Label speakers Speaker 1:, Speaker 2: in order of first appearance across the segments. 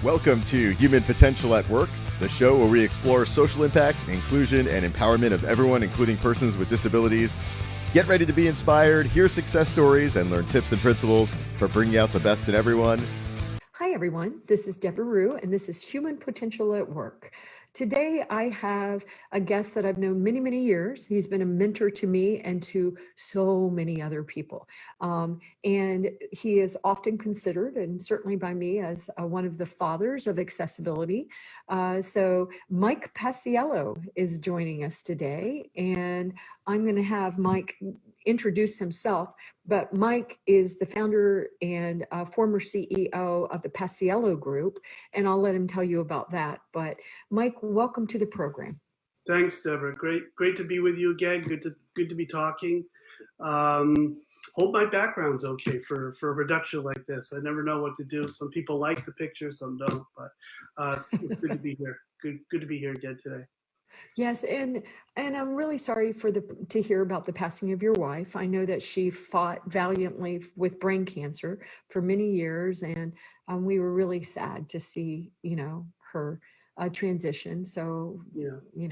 Speaker 1: Welcome to Human Potential at Work, the show where we explore social impact, inclusion, and empowerment of everyone, including persons with disabilities. Get ready to be inspired, hear success stories, and learn tips and principles for bringing out the best in everyone.
Speaker 2: Hi, everyone. This is Deborah Rue, and this is Human Potential at Work. Today, I have a guest that I've known many, many years. He's been a mentor to me and to so many other people. And he is often considered, and certainly by me, as one of the fathers of accessibility. So Mike Paciello is joining us today, and I'm going to have Mike introduce himself, but Mike is the founder and former CEO of the Paciello Group, and I'll let him tell you about that. But Mike, welcome to the program.
Speaker 3: Thanks, Deborah. Great to be with you again. Good to be talking. Hope my background's okay for a production like this. I never know what to do. Some people like the picture, some don't. But it's good to be here. Good to be here again today.
Speaker 2: Yes, and I'm really sorry to hear about the passing of your wife. I know that she fought valiantly with brain cancer for many years, and we were really sad to see, her transition. So,
Speaker 3: yeah.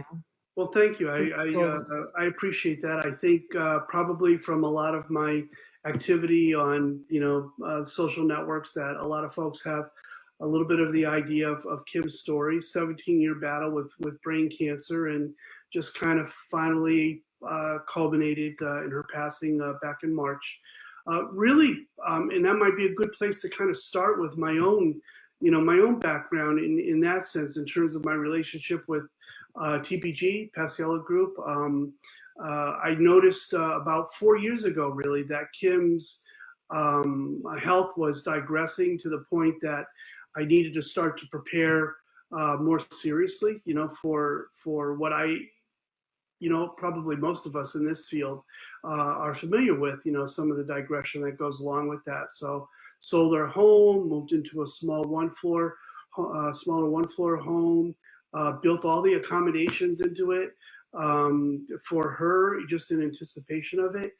Speaker 3: Well, thank you. I appreciate that. I think probably from a lot of my activity on social networks that a lot of folks have a little bit of the idea of Kim's story, 17-year battle with brain cancer, and just kind of finally culminated in her passing back in March. Really, and that might be a good place to kind of start with my own background in that sense, in terms of my relationship with TPG, Paciello Group. I noticed about 4 years ago, really, that Kim's health was digressing to the point that I needed to start to prepare more seriously, for what probably most of us in this field are familiar with, some of the digression that goes along with that. So sold our home, moved into a smaller one-floor home, built all the accommodations into it for her, just in anticipation of it.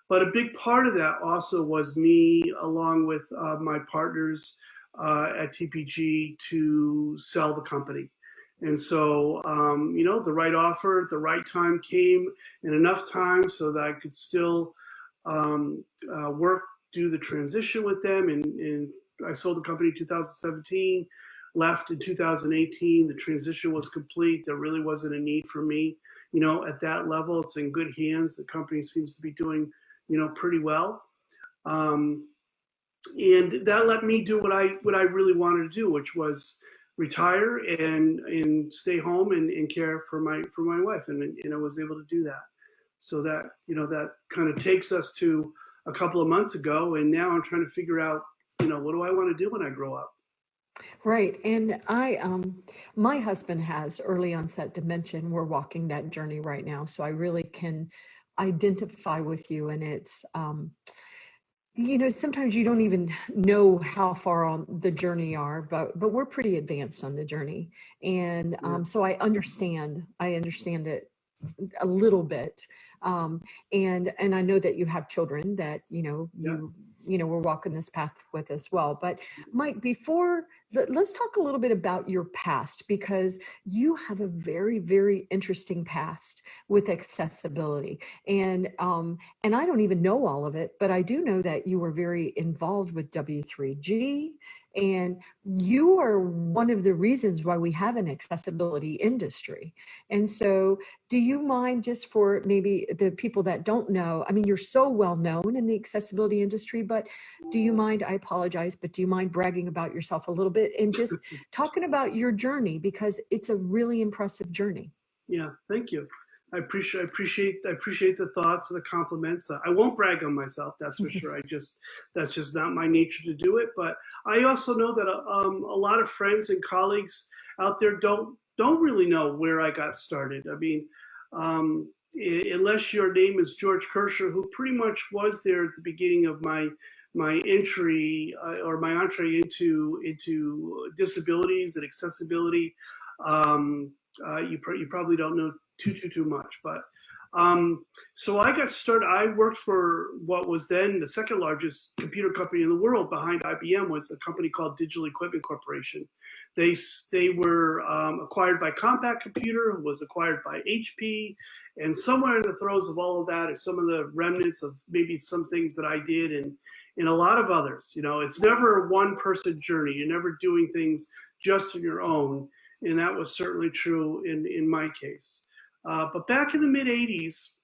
Speaker 3: But a big part of that also was me, along with my partners at TPG, to sell the company. And so, the right offer at the right time came in enough time so that I could still do the transition with them. And I sold the company in 2017, left in 2018. The transition was complete. There really wasn't a need for me, at that level. It's in good hands. The company seems to be doing, pretty well. And that let me do what I really wanted to do, which was retire and stay home and care for my wife, and I was able to do that. So that that kind of takes us to a couple of months ago, and now I'm trying to figure out what do I want to do when I grow up.
Speaker 2: Right, and my husband has early onset dementia. We're walking that journey right now, so I really can identify with you, and it's sometimes you don't even know how far on the journey are, but we're pretty advanced on the journey. And so I understand it a little bit. And I know that you have children that, we're walking this path with as well. But Mike, let's talk a little bit about your past, because you have a very, very interesting past with accessibility. And I don't even know all of it, but I do know that you were very involved with W3G, and you are one of the reasons why we have an accessibility industry. And so do you mind, just for maybe the people that don't know, I mean, you're so well known in the accessibility industry, but do you mind, I apologize, but do you mind bragging about yourself a little bit and just talking about your journey, because it's a really impressive journey?
Speaker 3: Yeah, thank you. I appreciate the thoughts and the compliments. I won't brag on myself, that's for sure. That's just not my nature to do it. But I also know that a lot of friends and colleagues out there don't really know where I got started. I mean, unless your name is George Kirscher, who pretty much was there at the beginning of my entry or my entree into disabilities and accessibility. You probably don't know too much, but So I got started. I worked for what was then the second largest computer company in the world, behind IBM, was a company called Digital Equipment Corporation. They were acquired by Compaq Computer, who was acquired by HP, and somewhere in the throes of all of that is some of the remnants of maybe some things that I did, and a lot of others. You know, it's never a one-person journey. You're never doing things just on your own, and that was certainly true in my case. But back in the mid 80s,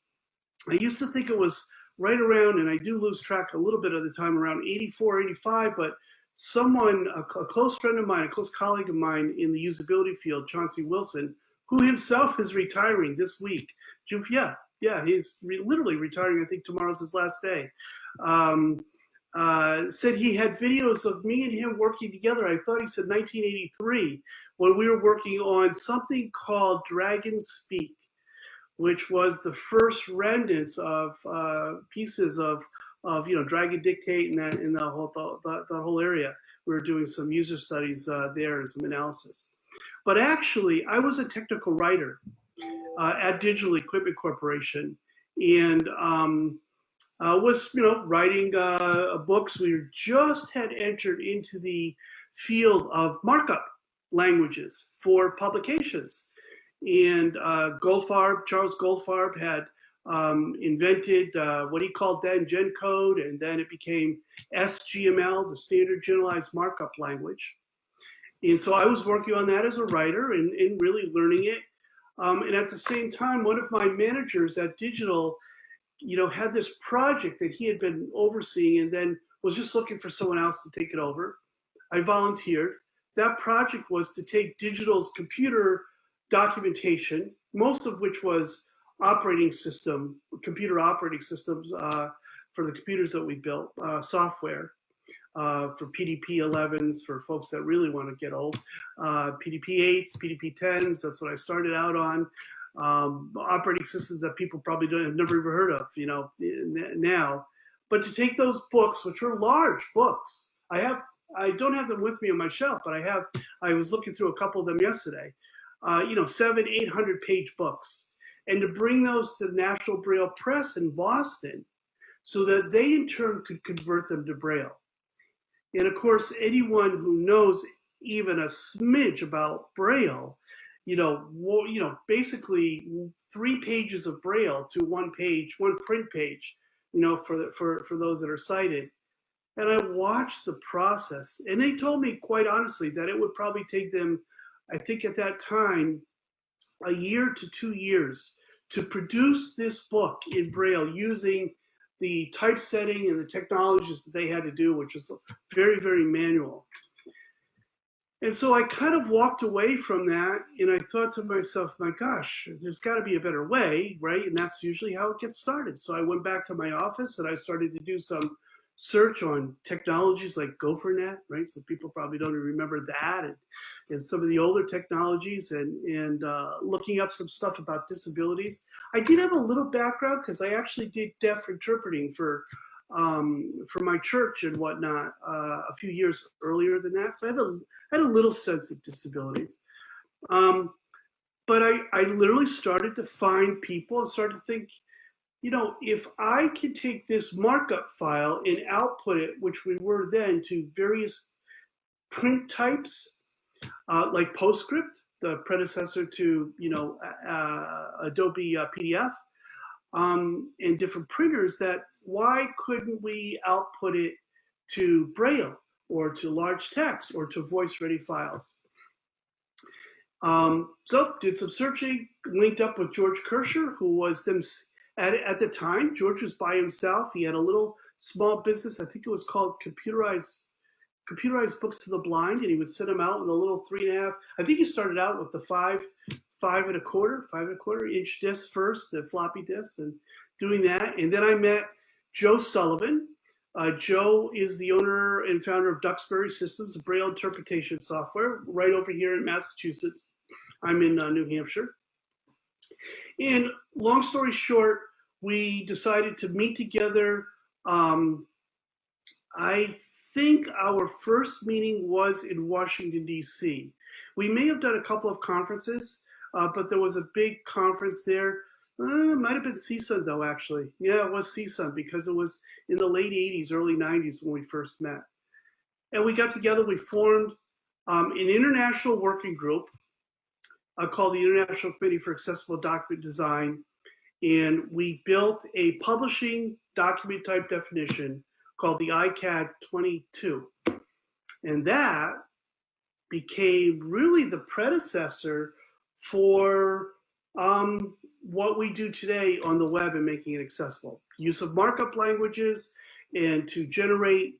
Speaker 3: I used to think it was right around, and I do lose track a little bit of the time, around 84, 85, but someone, a close friend of mine, a close colleague of mine in the usability field, Chauncey Wilson, who himself is retiring this week. Yeah, he's literally retiring. I think tomorrow's his last day. Said he had videos of me and him working together. I thought he said 1983, when we were working on something called Dragon Speak, which was the first remnants of pieces of Dragon Dictate and that in the whole area. We were doing some user studies there and some analysis. But actually, I was a technical writer at Digital Equipment Corporation, and was writing books. We just had entered into the field of markup languages for publications. And Charles Goldfarb had invented what he called then GenCode, and then it became SGML, the Standard Generalized Markup Language. And so I was working on that as a writer and really learning it. And at the same time, one of my managers at Digital, had this project that he had been overseeing and then was just looking for someone else to take it over. I volunteered. That project was to take Digital's computer documentation, most of which was computer operating systems for the computers that we built, software for PDP-11s for folks that really want to get old, PDP-8s, PDP-10s, that's what I started out on. Operating systems that people probably have never even heard of, now. But to take those books, which were large books, I don't have them with me on my shelf, but I was looking through a couple of them yesterday, 700-800 page books, and to bring those to the National Braille Press in Boston so that they in turn could convert them to Braille. And of course, anyone who knows even a smidge about Braille, basically 3 pages of Braille to one print page, for those that are sighted. And I watched the process, and they told me quite honestly that it would probably take them, I think at that time, a year to 2 years to produce this book in Braille using the typesetting and the technologies that they had to do, which was very, very manual. And so I kind of walked away from that, and I thought to myself, my gosh, there's got to be a better way, right? And that's usually how it gets started. So I went back to my office and I started to do some search on technologies like GopherNet, right? So people probably don't even remember that, and some of the older technologies, and looking up some stuff about disabilities. I did have a little background because I actually did deaf interpreting for my church and whatnot a few years earlier than that. So I had a little sense of disabilities. But I literally started to find people and started to think, if I could take this markup file and output it, which we were then, to various print types, like PostScript, the predecessor to, Adobe PDF, and different printers, that why couldn't we output it to Braille or to large text or to voice-ready files? So did some searching, linked up with George Kirscher, who was them. At the time, George was by himself. He had a little small business. I think it was called Computerized Books to the Blind, and he would send them out with a little 3.5. I think he started out with the 5.25 inch disc first, the floppy disks, and doing that. And then I met Joe Sullivan. Joe is the owner and founder of Duxbury Systems, a Braille interpretation software, right over here in Massachusetts. I'm in New Hampshire. And long story short, we decided to meet together. I think our first meeting was in Washington, D.C. We may have done a couple of conferences, but there was a big conference there. It might have been CSUN though, actually. Yeah, it was CSUN because it was in the late 80s, early 90s when we first met. And we got together, we formed an international working group called the International Committee for Accessible Document Design. And we built a publishing document type definition called the ICAD 22. And that became really the predecessor for what we do today on the web and making it accessible. Use of markup languages and to generate,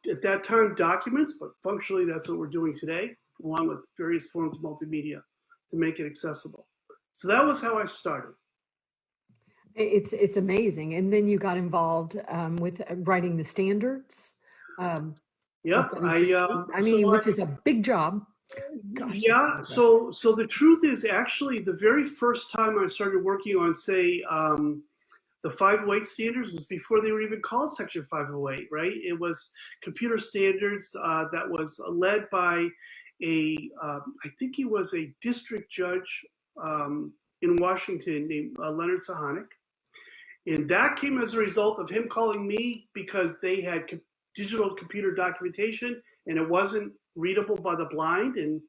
Speaker 3: at that time documents, but functionally that's what we're doing today, along with various forms of multimedia to make it accessible. So that was how I started.
Speaker 2: It's amazing. And then you got involved with writing the standards.
Speaker 3: Yep.
Speaker 2: Which is a big job. Gosh,
Speaker 3: yeah. So the truth is, actually, the very first time I started working on, say, the 508 standards was before they were even called Section 508, right? It was computer standards that was led by I think he was a district judge in Washington named Leonard Sahanic. And that came as a result of him calling me because they had digital computer documentation and it wasn't readable by the blind. And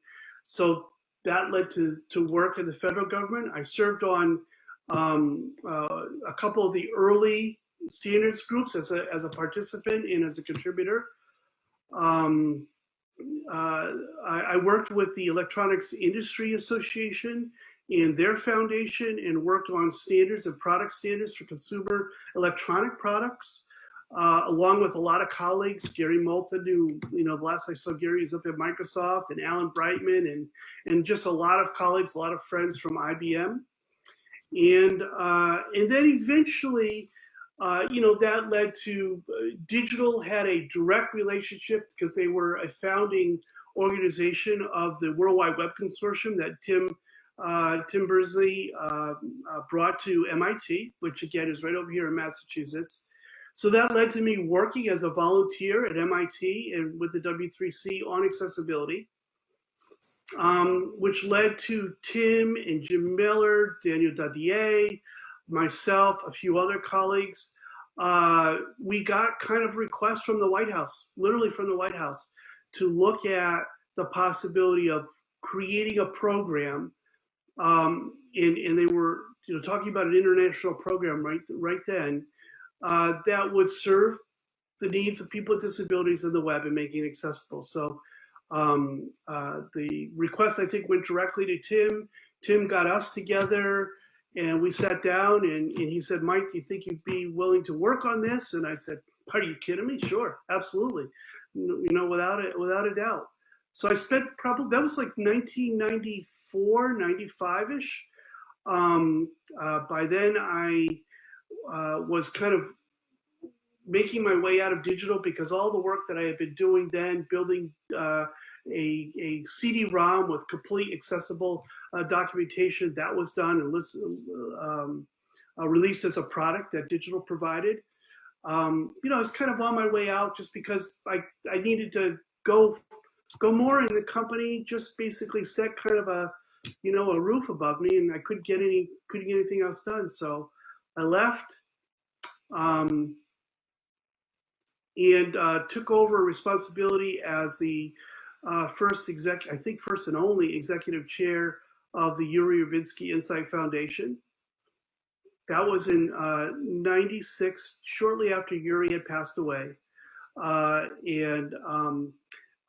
Speaker 3: so that led to work in the federal government. I served on a couple of the early standards groups as a participant and as a contributor. I worked with the Electronics Industry Association and their foundation and worked on standards and product standards for consumer electronic products, along with a lot of colleagues. Gary Moulton, who, the last I saw Gary is up at Microsoft, and Alan Brightman, and just a lot of colleagues, a lot of friends from IBM. And then eventually, that led to digital had a direct relationship because they were a founding organization of the World Wide Web Consortium that Tim Berners-Lee brought to MIT, which again is right over here in Massachusetts. So that led to me working as a volunteer at MIT and with the W3C on accessibility, which led to Tim and Jim Miller, Daniel Dadier, myself, a few other colleagues. We got kind of requests from the White House, literally from the White House, to look at the possibility of creating a program. And they were talking about an international program right then that would serve the needs of people with disabilities in the web and making it accessible. So the request, I think, went directly to Tim. Tim got us together and we sat down and he said, Mike, do you think you'd be willing to work on this? And I said, are you kidding me? Sure, absolutely. Without a doubt. So I spent that was like 1994, 95-ish. By then I was kind of making my way out of digital because all the work that I had been doing then, building a CD-ROM with complete accessible documentation, that was done and released as a product that digital provided. I was kind of on my way out just because I needed to go more in the company, just basically set kind of a roof above me, and I couldn't get anything else done. So I left and took over responsibility as the first and only executive chair of the Yuri Urbinski Insight Foundation. That was in 96, shortly after Yuri had passed away.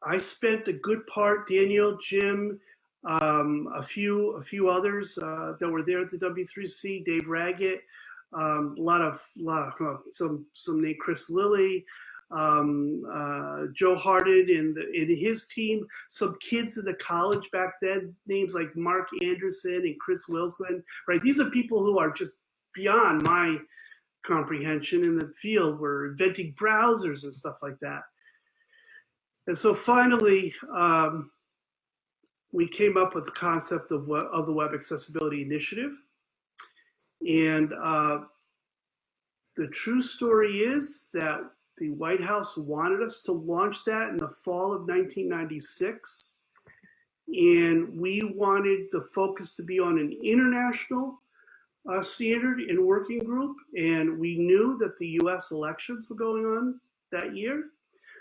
Speaker 3: I spent a good part, Daniel, Jim, a few others that were there at the W3C, Dave Raggett, some named Chris Lilly, Joe Hardin and his team, some kids in the college back then, names like Mark Anderson and Chris Wilson, right? These are people who are just beyond my comprehension in the field. We're inventing browsers and stuff like that. And so finally, we came up with the concept of the Web Accessibility Initiative. And the true story is that the White House wanted us to launch that in the fall of 1996. And we wanted the focus to be on an international standard and working group, and we knew that the U.S. elections were going on that year.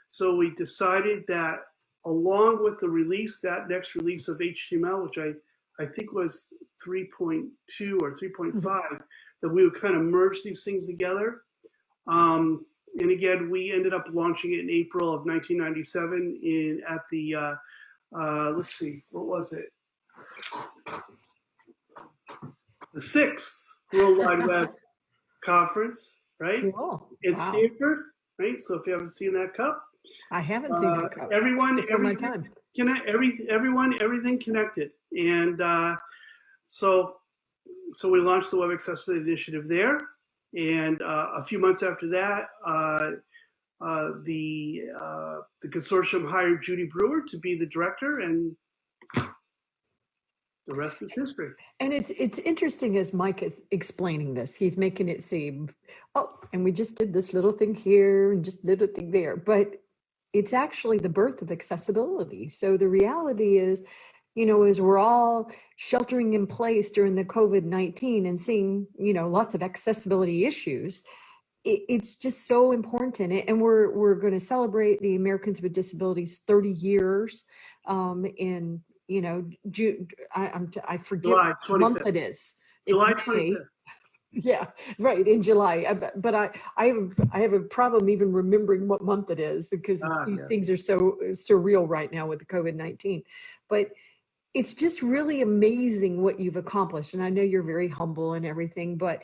Speaker 3: So we decided that along with the release, that next release of HTML, which I think was 3.2 or 3.5, that we would kind of merge these things together. And again, we ended up launching it in April of 1997 at the, let's see, what was it? The 6th World Wide Web Conference, right?
Speaker 2: Cool.
Speaker 3: In
Speaker 2: Wow.
Speaker 3: Stanford, right? So if you haven't seen that cup,
Speaker 2: I haven't seen that cup.
Speaker 3: everyone,
Speaker 2: my time.
Speaker 3: everything connected, and so we launched the Web Accessibility Initiative there, and a few months after that, the consortium hired Judy Brewer to be the director, and the rest is history.
Speaker 2: And it's interesting as Mike is explaining this, he's making it seem, oh, and we just did this little thing here and just little thing there, but it's actually the birth of accessibility. So the reality is, as we're all sheltering in place during the COVID-19 and seeing, lots of accessibility issues, it's just so important. And we're going to celebrate the Americans with Disabilities 30 years in, June. I forget
Speaker 3: July
Speaker 2: what month it is.
Speaker 3: July
Speaker 2: It's
Speaker 3: 25th.
Speaker 2: Yeah, right, in July. But I have a problem even remembering what month it is, because these things are so surreal right now with the COVID-19. But it's just really amazing what you've accomplished. And I know you're very humble and everything, but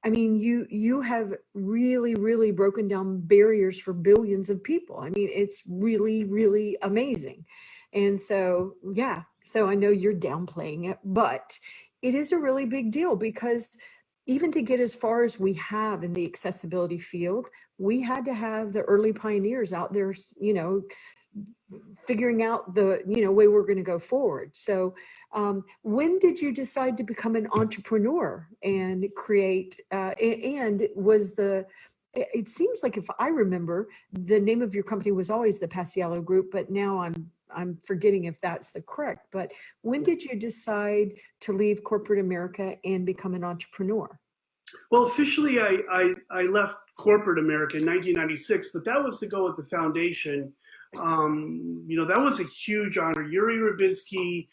Speaker 2: I mean, you have really, really broken down barriers for billions of people. I mean, it's really, really amazing. And so, yeah, so I know you're downplaying it, but it is a really big deal, because even to get as far as we have in the accessibility field, we had to have the early pioneers out there, figuring out the way we're going to go forward. So when did you decide to become an entrepreneur and create and was it seems like, if I remember, the name of your company was always the Paciello Group, but now I'm forgetting if that's the correct. But when did you decide to leave corporate America and become an entrepreneur?
Speaker 3: Well, officially, I left corporate America in 1996, but that was to go with the foundation. That was a huge honor. Yuri Rybinski,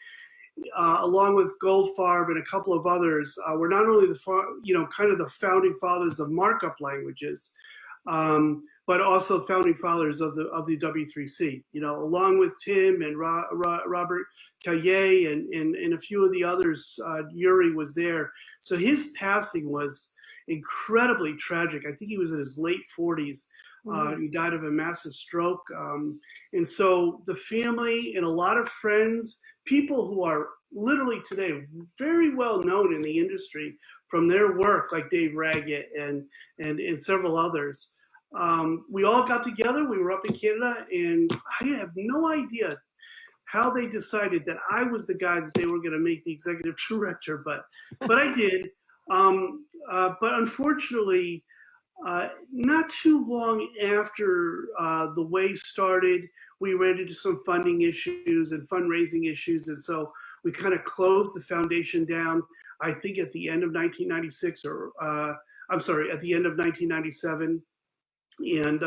Speaker 3: along with Goldfarb and a couple of others, were not only kind of the founding fathers of markup languages, but also founding fathers of the W3C. Along with Tim and Robert Caillet and a few of the others, Yuri was there. So his passing was incredibly tragic. I think he was in his late 40s. He died of a massive stroke. And so the family and a lot of friends, people who are literally today very well known in the industry from their work, like Dave Raggett and several others, we all got together. We were up in Canada, and I have no idea how they decided that I was the guy that they were going to make the executive director, but I did. But unfortunately, not too long after the way started, we ran into some funding issues and fundraising issues, and so we kind of closed the foundation down. I think at the end of 1996, or I'm sorry, at the end of 1997, and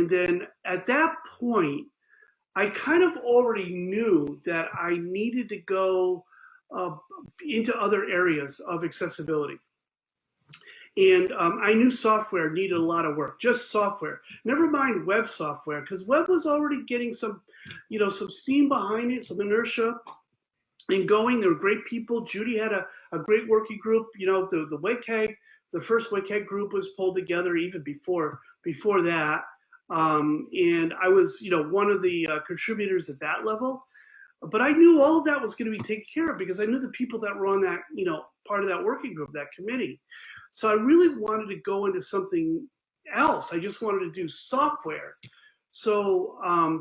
Speaker 3: then at that point, I kind of already knew that I needed to go into other areas of accessibility. And I knew software needed a lot of work, just software. Never mind web software, because web was already getting some steam behind it, some inertia and going. There were great people. Judy had a great working group. The WCAG, the first WCAG group was pulled together even before that. And I was, one of the contributors at that level. But I knew all of that was going to be taken care of because I knew the people that were on that, part of that working group, that committee. So I really wanted to go into something else. I just wanted to do software. So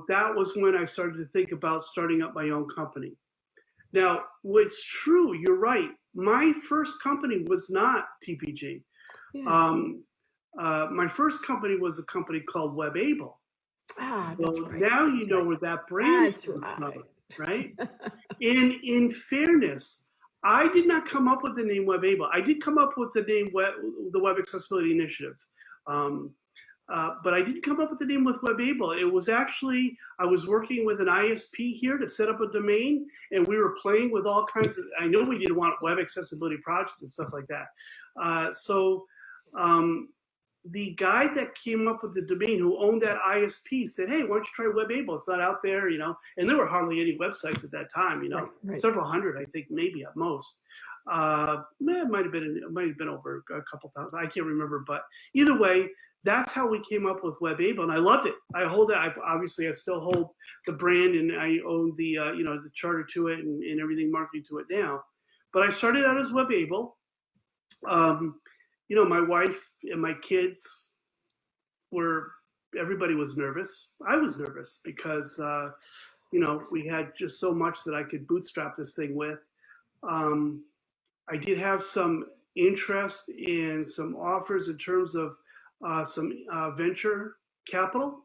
Speaker 3: that was when I started to think about starting up my own company. Now, what's true, you're right. My first company was not TPG. Yeah. My first company was a company called WebAble.
Speaker 2: That's right.
Speaker 3: Now know where that brand comes from, right? In fairness, I did not come up with the name WebAble. I did come up with the name the Web Accessibility Initiative. Um, but I didn't come up with the name with WebAble. It was actually, I was working with an ISP here to set up a domain, and we were playing with all kinds of, I know we didn't want web accessibility projects and stuff like that. The guy that came up with the domain, who owned that ISP, said, "Hey, why don't you try WebAble? It's not out there, And there were hardly any websites at that time,
Speaker 2: Right.
Speaker 3: several hundred, I think, maybe at most. It might have been over a couple thousand. I can't remember, but either way, that's how we came up with WebAble, and I loved it. I still hold the brand, and I own the the charter to it and everything marketing to it now. But I started out as WebAble. My wife and my kids everybody was nervous. I was nervous because, we had just so much that I could bootstrap this thing with. I did have some interest in some offers in terms of some venture capital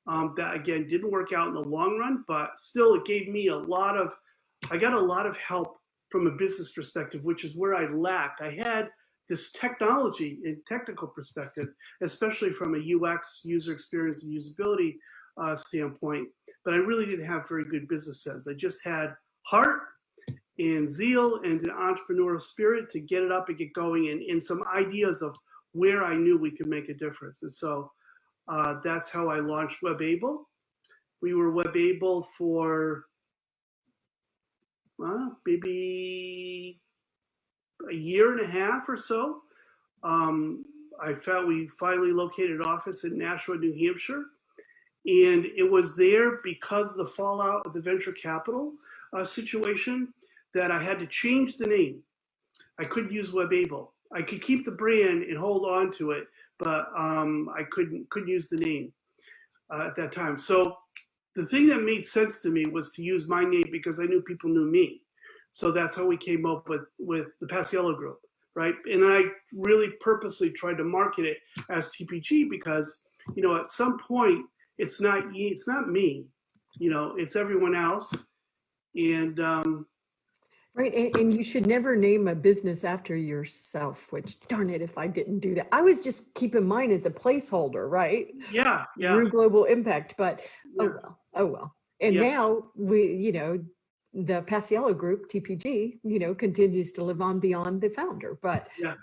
Speaker 3: that, again, didn't work out in the long run, but still it gave me I got a lot of help from a business perspective, which is where I lacked. I had this technology and technical perspective, especially from a UX, user experience and usability standpoint, but I really didn't have very good business sense. I just had heart and zeal and an entrepreneurial spirit to get it up and get going, and some ideas of where I knew we could make a difference. And so that's how I launched WebAble. We were WebAble for maybe a year and a half or so. We finally located an office in Nashua, New Hampshire. And it was there because of the fallout of the venture capital situation that I had to change the name. I couldn't use WebAble. I could keep the brand and hold on to it, but I couldn't use the name at that time. So the thing that made sense to me was to use my name because I knew people knew me. So that's how we came up with the Paciello Group, right? And I really purposely tried to market it as TPG because, at some point it's not me, it's everyone else. And
Speaker 2: right. And you should never name a business after yourself, which, darn it, if I didn't do that. I was just keeping mine as a placeholder, right?
Speaker 3: Yeah.
Speaker 2: Through Global Impact, but
Speaker 3: Yeah.
Speaker 2: oh well. And
Speaker 3: Yeah.
Speaker 2: now we, the Paciello Group, TPG, continues to live on beyond the founder. But
Speaker 3: Yeah.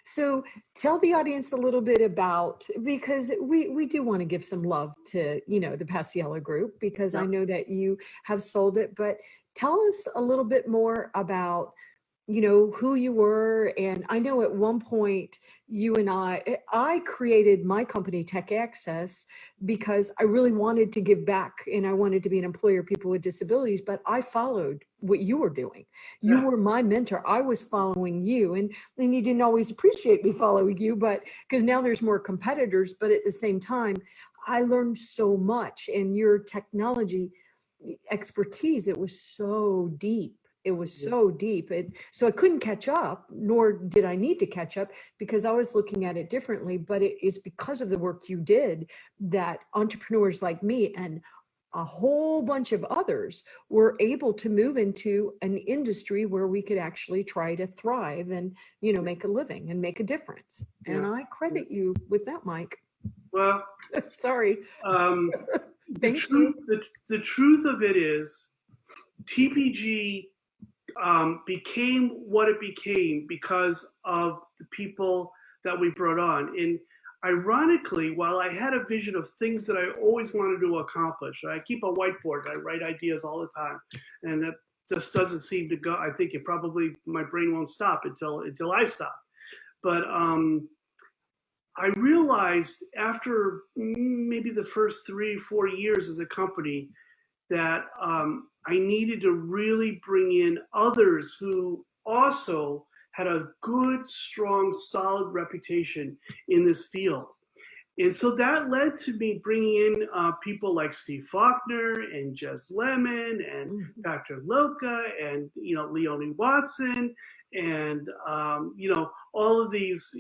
Speaker 2: so tell the audience a little bit about, because we do want to give some love to, the Paciello Group, because I know that you have sold it, but tell us a little bit more about, who you were. And I know at one point you and I created my company, Tech Access, because I really wanted to give back and I wanted to be an employer of people with disabilities, but I followed what you were doing. You were my mentor. I was following you, and you didn't always appreciate me following you, but because now there's more competitors, but at the same time, I learned so much, and your technology expertise, it was so deep. It was so deep. So I couldn't catch up, nor did I need to catch up, because I was looking at it differently. But it is because of the work you did that entrepreneurs like me and a whole bunch of others were able to move into an industry where we could actually try to thrive and, make a living and make a difference. And I credit you with that, Mike.
Speaker 3: Well,
Speaker 2: sorry.
Speaker 3: The truth of it is, TPG became what it became because of the people that we brought on. And ironically, while I had a vision of things that I always wanted to accomplish, I keep a whiteboard, I write ideas all the time, and that just doesn't seem to go. I think my brain won't stop until I stop. But I realized after maybe the first 3-4 years as a company that I needed to really bring in others who also had a good, strong, solid reputation in this field. And so that led to me bringing in people like Steve Faulkner and Jez Lemon and Dr. Loca and, Leonie Watson and, all of these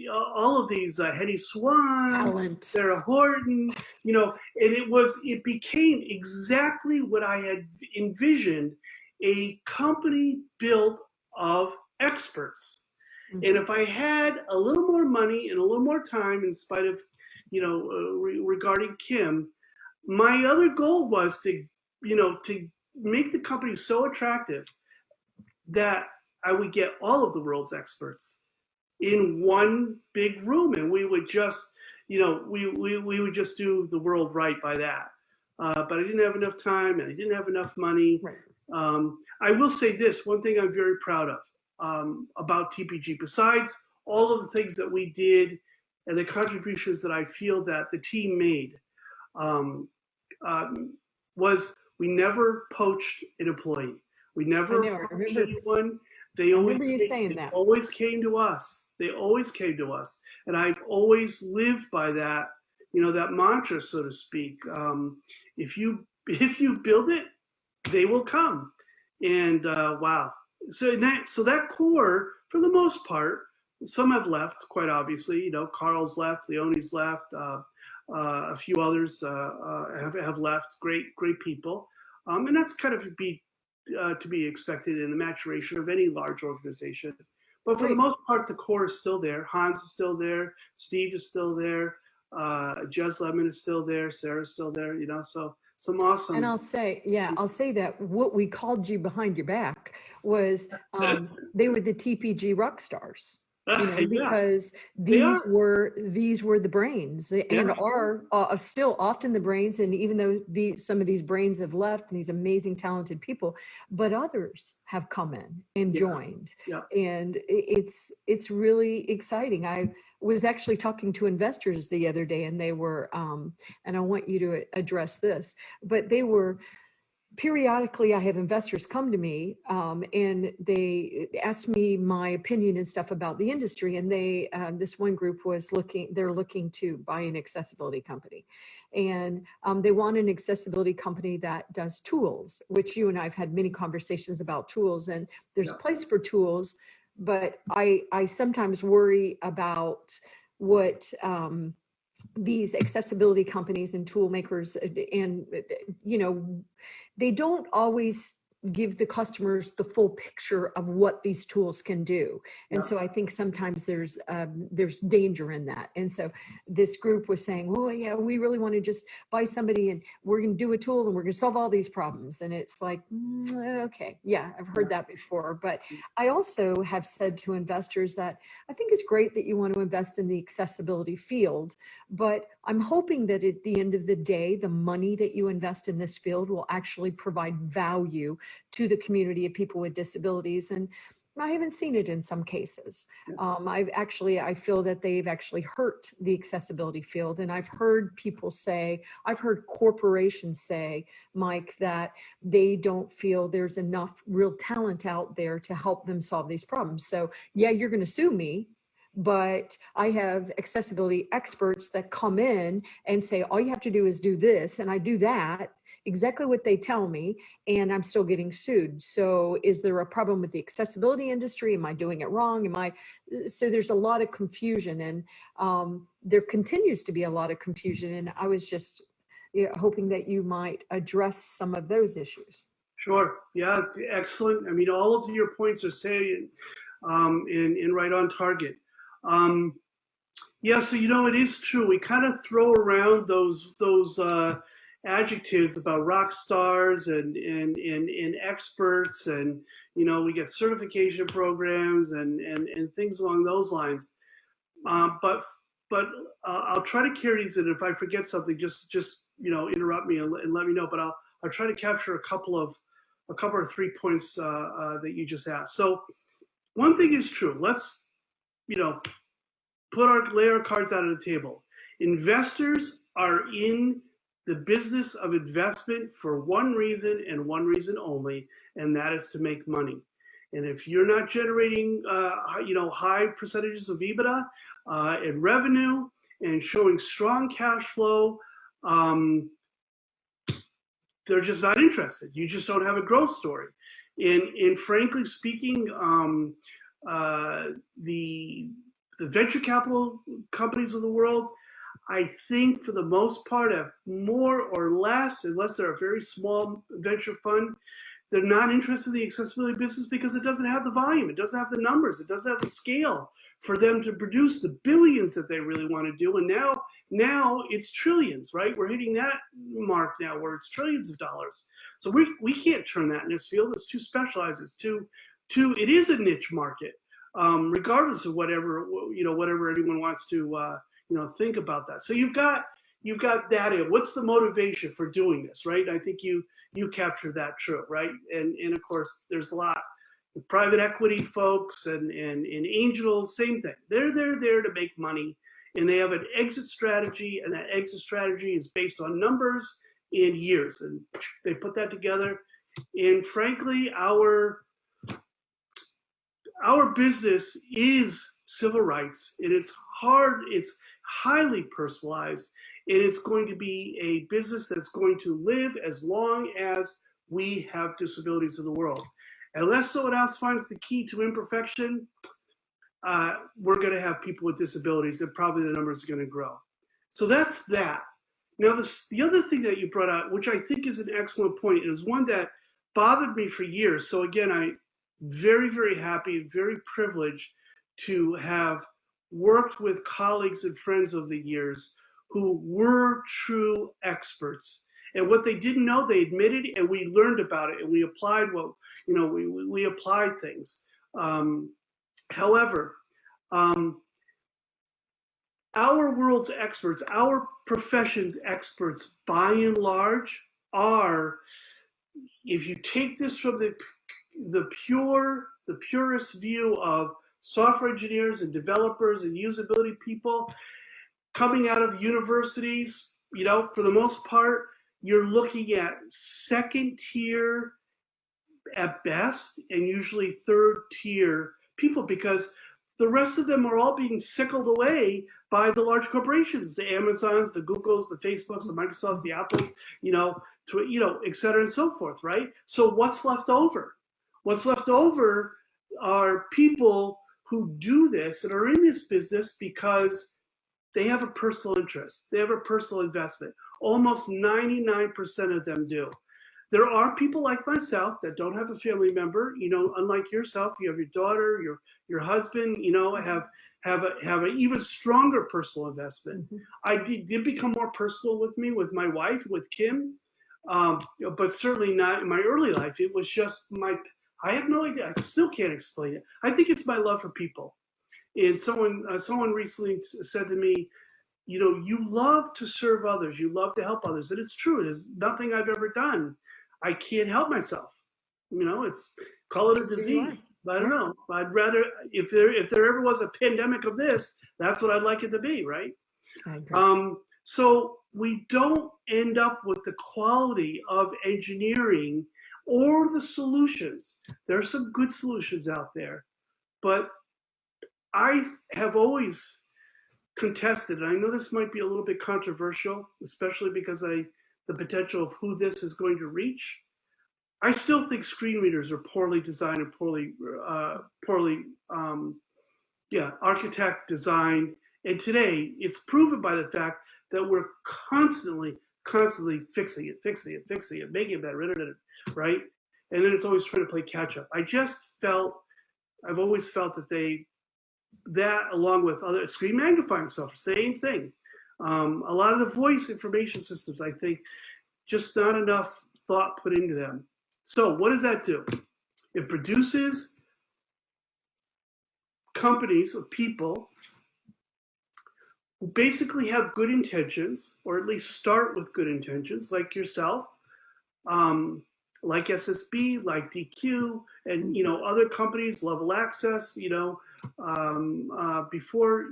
Speaker 3: Henny Swan,
Speaker 2: Talent.
Speaker 3: Sarah Horton, and it became exactly what I had envisioned, a company built of experts.
Speaker 2: Mhm.
Speaker 3: And if I had a little more money and a little more time, in spite of, regarding Kim, my other goal was to make the company so attractive that I would get all of the world's experts in one big room, and we would just, we would just do the world right by that. But I didn't have enough time, and I didn't have enough money.
Speaker 2: Right.
Speaker 3: I will say this one thing I'm very proud of about TPG, besides all of the things that we did and the contributions that I feel that the team made, um, was we never poached an employee. We
Speaker 2: I
Speaker 3: never
Speaker 2: know. I
Speaker 3: poached
Speaker 2: remember.
Speaker 3: anyone.
Speaker 2: I remember you saying
Speaker 3: They
Speaker 2: that.
Speaker 3: always came to us. They always came to us, and I've always lived by that. That mantra, so to speak. If you build it, they will come. And wow. So that core, for the most part, some have left. Quite obviously, Carl's left, Leone's left. A few others have left. Great people, and that's kind of to be expected in the maturation of any large organization. But for the
Speaker 2: Right.
Speaker 3: most part, the core is still there. Hans is still there. Steve is still there. Jez Lemon is still there. Sarah's still there. So some awesome.
Speaker 2: And I'll say that what we called you behind your back was they were the TPG rock stars.
Speaker 3: Yeah,
Speaker 2: Because
Speaker 3: they
Speaker 2: these
Speaker 3: are.
Speaker 2: were the brains and
Speaker 3: Yeah.
Speaker 2: are still often the brains. And even though some of these brains have left, and these amazing talented people, but others have come in and
Speaker 3: Yeah.
Speaker 2: joined.
Speaker 3: Yeah.
Speaker 2: And it's really exciting. I was actually talking to investors the other day, and they were and I want you to address this, but they were periodically, I have investors come to me and they ask me my opinion and stuff about the industry. And they, this one group they're looking to buy an accessibility company. And they want an accessibility company that does tools, which you and I've had many conversations about tools, and there's a place for tools, but I sometimes worry about what these accessibility companies and tool makers and they don't always give the customers the full picture of what these tools can do. And so I think sometimes there's danger in that. And so this group was saying, well, yeah, we really want to just buy somebody and we're going to do a tool and we're going to solve all these problems. And it's like, okay, yeah, I've heard that before. But I also have said to investors that I think it's great that you want to invest in the accessibility field, but I'm hoping that at the end of the day, the money that you invest in this field will actually provide value to the community of people with disabilities. And I haven't seen it in some cases. I feel that they've actually hurt the accessibility field. And I've heard corporations say, Mike, that they don't feel there's enough real talent out there to help them solve these problems. So yeah, you're going to sue me, but I have accessibility experts that come in and say, all you have to do is do this. And I do that, exactly what they tell me, and I'm still getting sued. So is there a problem with the accessibility industry? Am I doing it wrong? So there's a lot of confusion, and there continues to be a lot of confusion. And I was just hoping that you might address some of those issues.
Speaker 3: Sure. Yeah. Excellent. I mean, all of your points are salient and right on target. Yeah. So, it is true. We kind of throw around those adjectives about rock stars and experts, and we get certification programs and things along those lines. But I'll try to carry these, and if I forget something, just interrupt me and let me know. But I'll try to capture a couple or 3 points that you just asked. So one thing is true. Let's lay our cards out on the table. Investors are in the business of investment for one reason and one reason only, and that is to make money. And if you're not generating high percentages of EBITDA and revenue and showing strong cash flow, they're just not interested. You just don't have a growth story. And frankly speaking, the venture capital companies of the world, I think for the most part have more or less, unless they're a very small venture fund, They're not interested in the accessibility business because it doesn't have the volume, it doesn't have the numbers, it doesn't have the scale for them to produce the billions that they really want to do. And now it's trillions, right? We're hitting that mark now where it's trillions of dollars. So we can't turn that in this field. It's too specialized. It's it is a niche market, regardless of whatever anyone wants to think about that. So you've got that in. What's the motivation for doing this, right? I think you captured that true, right? And of course, there's a lot of private equity folks and angels, same thing. They're there to make money, and they have an exit strategy, and that exit strategy is based on numbers and years, and they put that together. And frankly, our business is civil rights, and it's hard, it's highly personalized, and it's going to be a business that's going to live as long as we have disabilities in the world. Unless someone else finds the key to imperfection, we're going to have people with disabilities, and probably the numbers are going to grow. So that's that. Now, the other thing that you brought out, which I think is an excellent point, is one that bothered me for years. So again, I'm very, very happy, very privileged to have worked with colleagues and friends over the years who were true experts. And what they didn't know, they admitted, and we learned about it, and we applied we applied things. However, our world's experts, our profession's experts, by and large, are, if you take this from the purest view of software engineers and developers and usability people coming out of universities, for the most part, you're looking at second tier at best, and usually third tier people, because the rest of them are all being sickled away by the large corporations, the Amazons, the Googles, the Facebooks, the Microsofts, the Apples, et cetera and so forth, right? So what's left over? What's left over are people who do this and are in this business because they have a personal interest. They have a personal investment. Almost 99% of them do. There are people like myself that don't have a family member, unlike yourself. You have your daughter, your husband, have an even stronger personal investment. Mm-hmm. I did become more personal with my wife, with Kim, but certainly not in my early life. It was just I have no idea. I still can't explain it. I think it's my love for people. And someone recently said to me, you love to serve others. You love to help others. And it's true. There's nothing I've ever done. I can't help myself. Call it a disease. I don't know. I'd rather, if there ever was a pandemic of this, that's what I'd like it to be, right?
Speaker 2: I agree.
Speaker 3: So we don't end up with the quality of engineering or the solutions. There are some good solutions out there, but I have always contested, and I know this might be a little bit controversial, especially because the potential of who this is going to reach. I still think screen readers are poorly designed and poorly architect designed. And today, it's proven by the fact that we're constantly fixing it, making it better, right? And then it's always trying to play catch up. I've always felt that along with other screen magnifying software, same thing. A lot of the voice information systems, I think, just not enough thought put into them. So what does that do? It produces companies of people who basically have good intentions, or at least start with good intentions, like yourself, like SSB, like DQ, and other companies, Level Access, before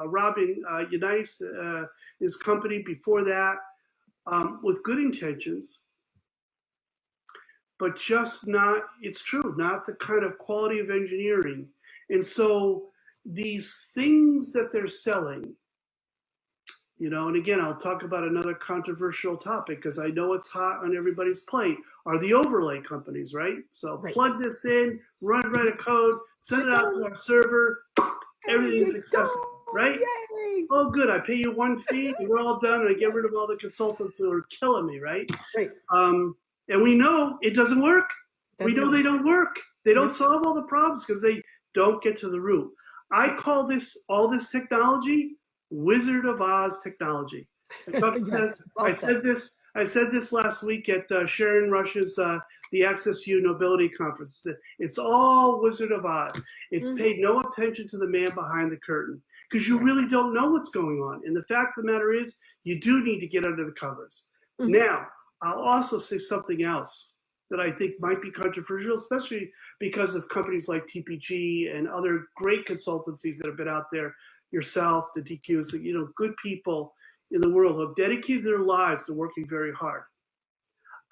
Speaker 3: Robin Unice, his company before that, with good intentions, but just not, it's true, not the kind of quality of engineering. And so these things that they're selling, and again, I'll talk about another controversial topic because I know it's hot on everybody's plate, are the overlay companies, right? So right. Plug this in, write a code, send it out to our server, everything's accessible, right? Yay. Oh, good, I pay you one fee, and we're all done, and I get rid of all the consultants who are killing me, right?
Speaker 2: Right.
Speaker 3: And we know it doesn't work. We know they don't work. They don't
Speaker 2: Nope.
Speaker 3: solve all the problems because they don't get to the root. I call all this technology Wizard of Oz technology.
Speaker 2: Yes, well
Speaker 3: I
Speaker 2: said.
Speaker 3: said this last week at Sharon Rush's the Access U Nobility Conference. It's all Wizard of Oz. It's paid no attention to the man behind the curtain because you really don't know what's going on. And the fact of the matter is, you do need to get under the covers. Now, I'll also say something else that I think might be controversial, especially because of companies like TPG and other great consultancies that have been out there, yourself, the DQs, good people in the world who have dedicated their lives to working very hard.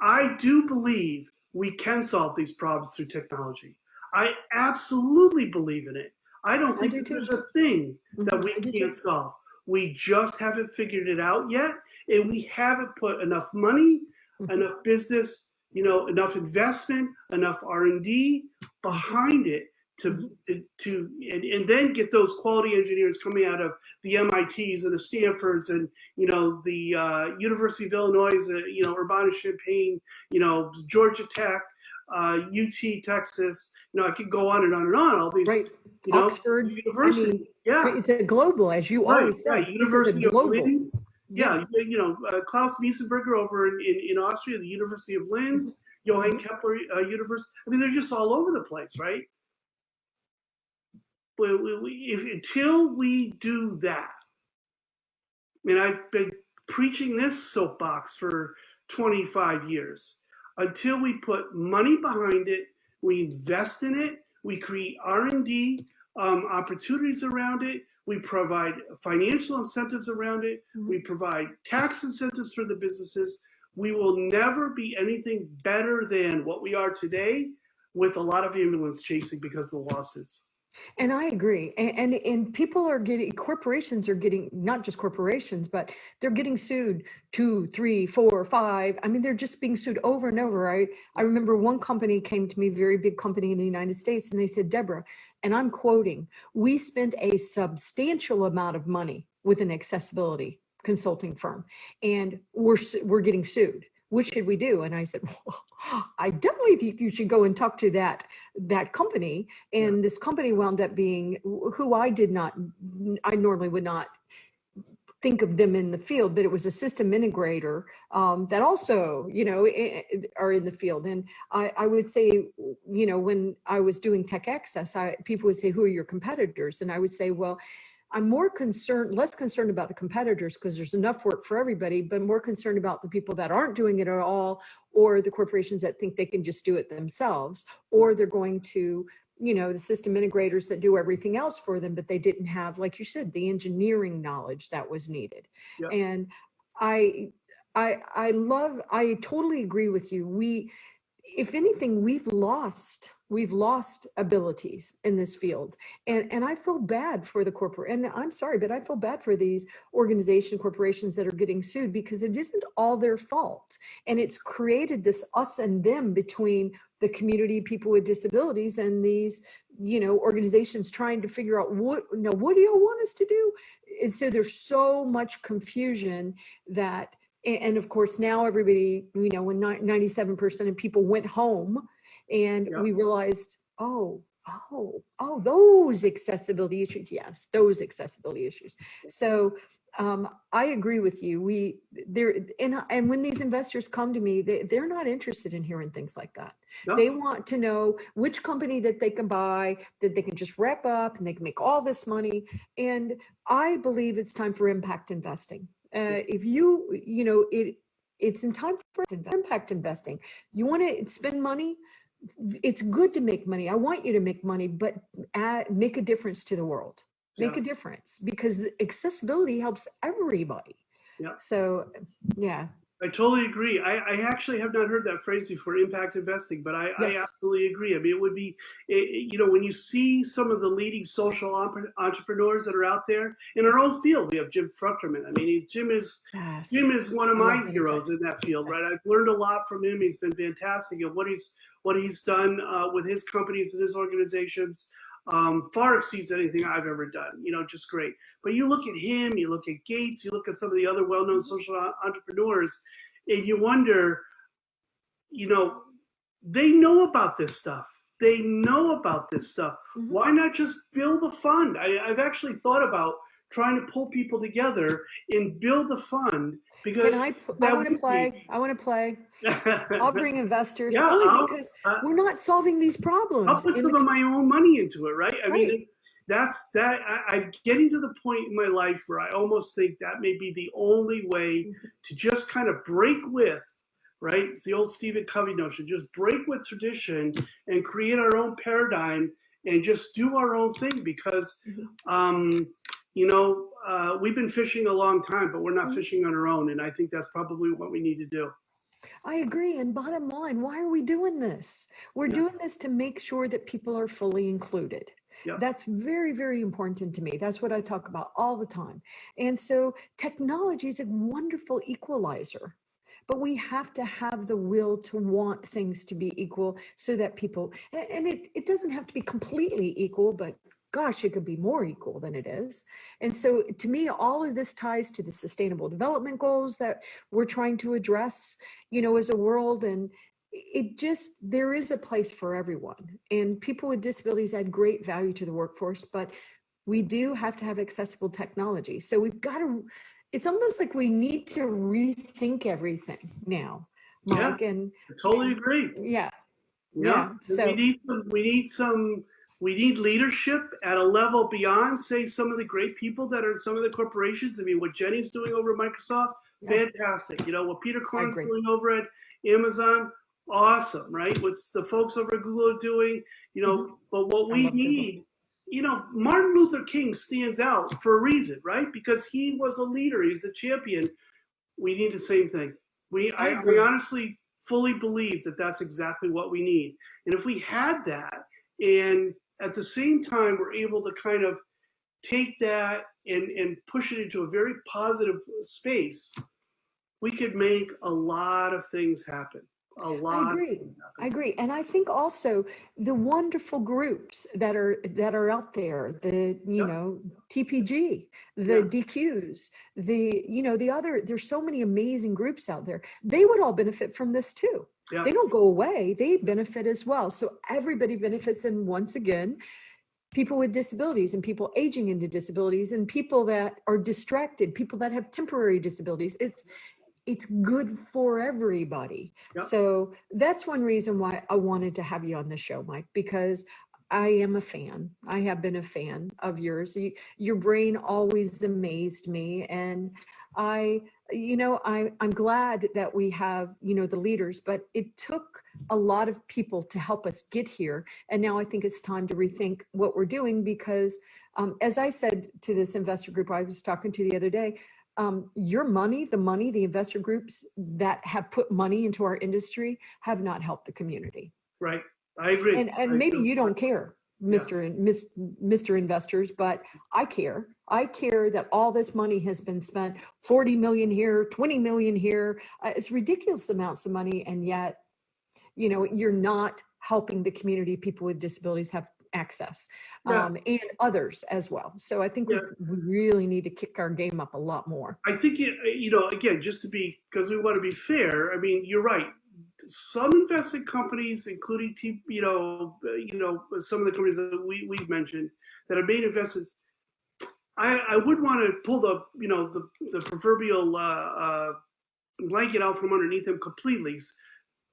Speaker 3: I do believe we can solve these problems through technology. I absolutely believe in it. I don't think there's a thing that we can't solve. We just haven't figured it out yet, and we haven't put enough money, enough business, enough investment, enough R&D behind it and then get those quality engineers coming out of the MITs and the Stanfords and the University of Illinois, Urbana-Champaign, Georgia Tech, UT Texas. I could go on and on and on. All these,
Speaker 2: Oxford
Speaker 3: University,
Speaker 2: it's a global, as you always said.
Speaker 3: Right. University of Linz. Klaus Miesenberger over in Austria, the University of Linz, Johann Kepler University. I mean, they're just all over the place, right? But until we do that, and I've been preaching this soapbox for 25 years, until we put money behind it, we invest in it, we create R&D opportunities around it, we provide financial incentives around it, we provide tax incentives for the businesses, we will never be anything better than what we are today with a lot of ambulance chasing because of the lawsuits.
Speaker 2: And I agree. And people are corporations are getting, not just corporations, but they're getting sued 2, 3, 4, 5. I mean, they're just being sued over and over. I remember one company came to me, very big company in the United States, and they said, Deborah, and I'm quoting, "We spent a substantial amount of money with an accessibility consulting firm, and we're getting sued. What should we do?" And I said, well, I definitely think you should go and talk to that company. And this company wound up being who I normally would not think of them in the field, but it was a system integrator that also, are in the field. And I would say, when I was doing tech access, people would say, who are your competitors? And I would say, well, I'm less concerned about the competitors because there's enough work for everybody, but more concerned about the people that aren't doing it at all, or the corporations that think they can just do it themselves, or they're going to, the system integrators that do everything else for them, but they didn't have, like you said, the engineering knowledge that was needed. Yep. And I totally agree with you. If anything, we've lost abilities in this field. And I feel bad for the corporate, and I'm sorry, but I feel bad for these corporations that are getting sued because it isn't all their fault. And it's created this us and them between the community, people with disabilities, and these, organizations trying to figure out what do you want us to do? And so there's so much confusion that, and of course now everybody, when 97% of people went home, and we realized, those accessibility issues. Yes, those accessibility issues. So I agree with you. And when these investors come to me, they're not interested in hearing things like that. No. They want to know which company that they can buy, that they can just wrap up and they can make all this money. And I believe it's time for impact investing. If it's in time for impact investing. You want to spend money? It's good to make money. I want you to make money, but make a difference to the world. Make a difference, because accessibility helps everybody. Yeah. So, yeah.
Speaker 3: I totally agree. I actually have not heard that phrase before, impact investing, but I absolutely agree. I mean, it would be, when you see some of the leading social entrepreneurs that are out there in our own field, we have Jim Fruchterman. I mean, Jim is one of my heroes in that field, right? I've learned a lot from him. He's been fantastic at what he's done with his companies and his organizations. Far exceeds anything I've ever done, just great. But you look at him, you look at Gates, you look at some of the other well-known social entrepreneurs, and you wonder, you know, they know about this stuff. They know about this stuff.
Speaker 2: Mhm.
Speaker 3: Why not just build a fund? I've actually thought about trying to pull people together and build a fund because
Speaker 2: Can I
Speaker 3: that
Speaker 2: want to
Speaker 3: would be.
Speaker 2: play. I want to play. I'll bring investors
Speaker 3: Yeah,
Speaker 2: only because we're not solving these
Speaker 3: I'll
Speaker 2: problems
Speaker 3: put
Speaker 2: in
Speaker 3: some
Speaker 2: the
Speaker 3: of my own money into it, right? I
Speaker 2: right.
Speaker 3: mean, I'm getting to the point in my life where I almost think that may be the only way to just kind of break with, right? It's the old Stephen Covey notion, just break with tradition and create our own paradigm and just do our own thing because, we've been fishing a long time, but we're not fishing on our own. And I think that's probably what we need to do.
Speaker 2: I agree. And bottom line, why are we doing this? We're
Speaker 3: Yeah.
Speaker 2: doing this to make sure that people are fully included.
Speaker 3: Yep.
Speaker 2: That's very, very important to me. That's what I talk about all the time. And so technology is a wonderful equalizer, but we have to have the will to want things to be equal so that people, and it doesn't have to be completely equal, but gosh, it could be more equal than it is. And so to me, all of this ties to the sustainable development goals that we're trying to address, as a world. And there is a place for everyone. And people with disabilities add great value to the workforce, but we do have to have accessible technology. So it's almost like we need to rethink everything now, Mike.
Speaker 3: Yeah,
Speaker 2: And
Speaker 3: I totally agree.
Speaker 2: yeah.
Speaker 3: So we need leadership at a level beyond, say, some of the great people that are in some of the corporations. I mean, what Jenny's doing over at Microsoft, fantastic. What Peter Korn's doing over at Amazon, awesome, right? What's the folks over at Google are doing, but what we need, Martin Luther King stands out for a reason, right? Because he was a leader, he's a champion. We need the same thing. I honestly fully believe that that's exactly what we need. And if we had that, and at the same time, we're able to kind of take that and push it into a very positive space, we could make a lot of things happen.
Speaker 2: I agree. And I think also the wonderful groups that are out there, the, TPG, the DQs, there's so many amazing groups out there. They would all benefit from this too. Yeah. They don't go away. They benefit as well. So everybody benefits. And once again, people with disabilities and people aging into disabilities and people that are distracted, people that have temporary disabilities. It's good for everybody. Yep. So that's one reason why I wanted to have you on the show, Mike, because I am a fan. I have been a fan of yours. Your brain always amazed me. And I'm glad that we have, the leaders, but it took a lot of people to help us get here. And now I think it's time to rethink what we're doing because as I said to this investor group I was talking to the other day, the investor groups that have put money into our industry have not helped the community.
Speaker 3: Right. I agree.
Speaker 2: And maybe you don't care, Mr. Investors, but I care. I care that all this money has been spent, 40 million here, 20 million here. It's ridiculous amounts of money. And yet, you're not helping the community, people with disabilities have access and others as well. So I think we really need to kick our game up a lot more.
Speaker 3: I think, again, because we want to be fair, I mean, you're right. Some investment companies, including, some of the companies that we've mentioned that have made investments, I would want to pull the proverbial blanket out from underneath them completely.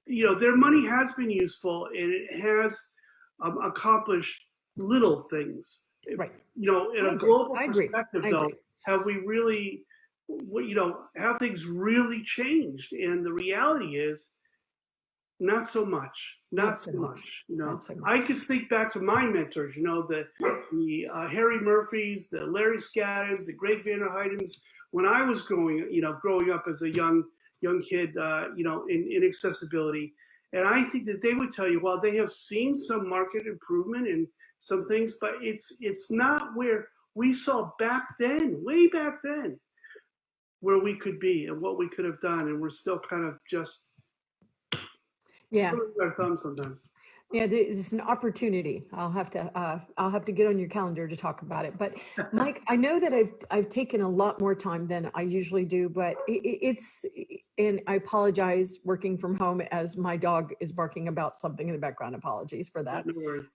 Speaker 3: Their money has been useful and it has accomplished little things.
Speaker 2: Right.
Speaker 3: In a global perspective, though, have we really, have things really changed? And the reality is, not so much. Not so much. I can think back to my mentors. The Harry Murphys, the Larry Scatters, the Greg Vanderheidens. When I was growing up as a young kid, in accessibility. And I think that they would tell you, well, they have seen some market improvement in some things, but it's not where we saw back then, way back then, where we could be and what we could have done. And we're still kind of just twiddling our thumbs sometimes.
Speaker 2: Yeah, it's an opportunity. I'll have to get on your calendar to talk about it. But Mike, I know that I've taken a lot more time than I usually do, but it's, and I apologize working from home as my dog is barking about something in the background. Apologies for that.
Speaker 3: No worries.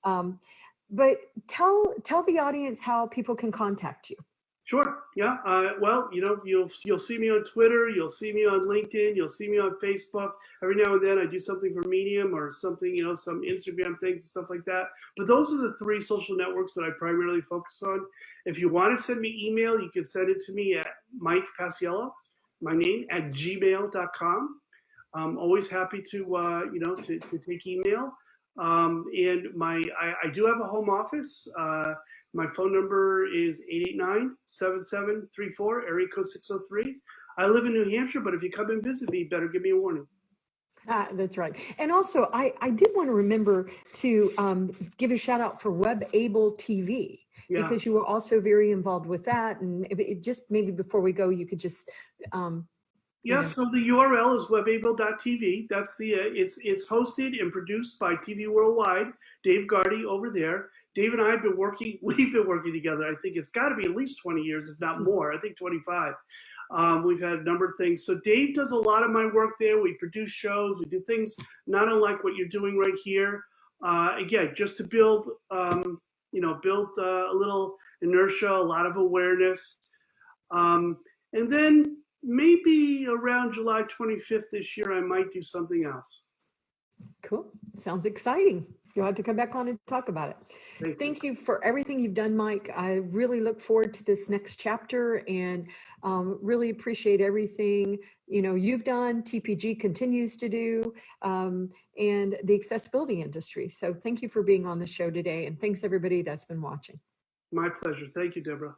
Speaker 2: But tell the audience how people can contact you.
Speaker 3: Sure. Yeah. Well, you'll see me on Twitter. You'll see me on LinkedIn. You'll see me on Facebook. Every now and then I do something for Medium or something, some Instagram things and stuff like that. But those are the three social networks that I primarily focus on. If you want to send me email, you can send it to me at Mike Paciello, my name, at gmail.com. I'm always happy to take email. And I do have a home office. My phone number is 889-7734, area code 603. I live in New Hampshire, but if you come and visit me, better give me a warning.
Speaker 2: That's right. And also, I did want to remember to give a shout out for WebAble TV, because you were also very involved with that. And just maybe before we go, you could just...
Speaker 3: So the URL is webable.tv. That's it's hosted and produced by TV Worldwide, Dave Gardy over there. Dave and I have been working, we've been working together. I think it's got to be at least 20 years, if not more. I think 25. We've had a number of things. So Dave does a lot of my work there. We produce shows. We do things not unlike what you're doing right here. Again, just to build, build a little inertia, a lot of awareness. And then maybe around July 25th this year, I might do something else.
Speaker 2: Cool. Sounds exciting. You'll have to come back on and talk about it. Thank you for everything you've done, Mike. I really look forward to this next chapter and really appreciate everything you've done, TPG continues to do, and the accessibility industry. So thank you for being on the show today, and thanks everybody that's been watching.
Speaker 3: My pleasure. Thank you, Deborah.